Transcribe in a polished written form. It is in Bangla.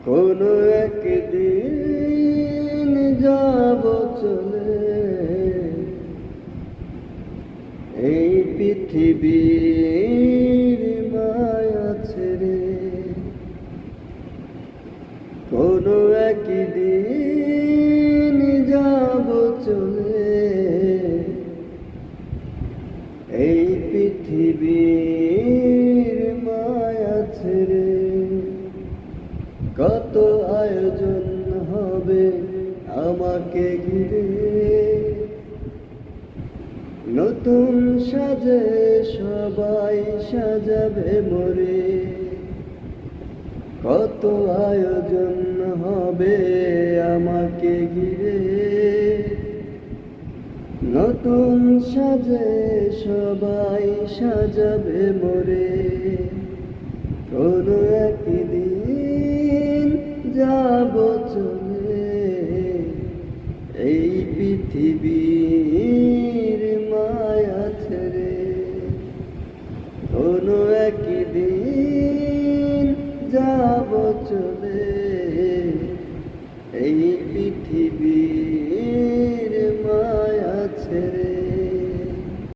কোনো একদিন যাব চলে এই পৃথিবীর মায়া ছেড়ে। কোনো একদিন যাব চলে এই পৃথিবীর মায়া ছেড়ে। কত আয়োজন হবে আমাকে ঘিরে, নতুন সাজে সবাই সাজাবে মোরে। কত আয়োজন হবে আমাকে ঘিরে, নতুন সাজে সবাই সাজাবে মোরে। কোনো একদিন যাব চলে এই পৃথিবীর মায়া ছেড়ে। কোনো একদিন যাব চলে এই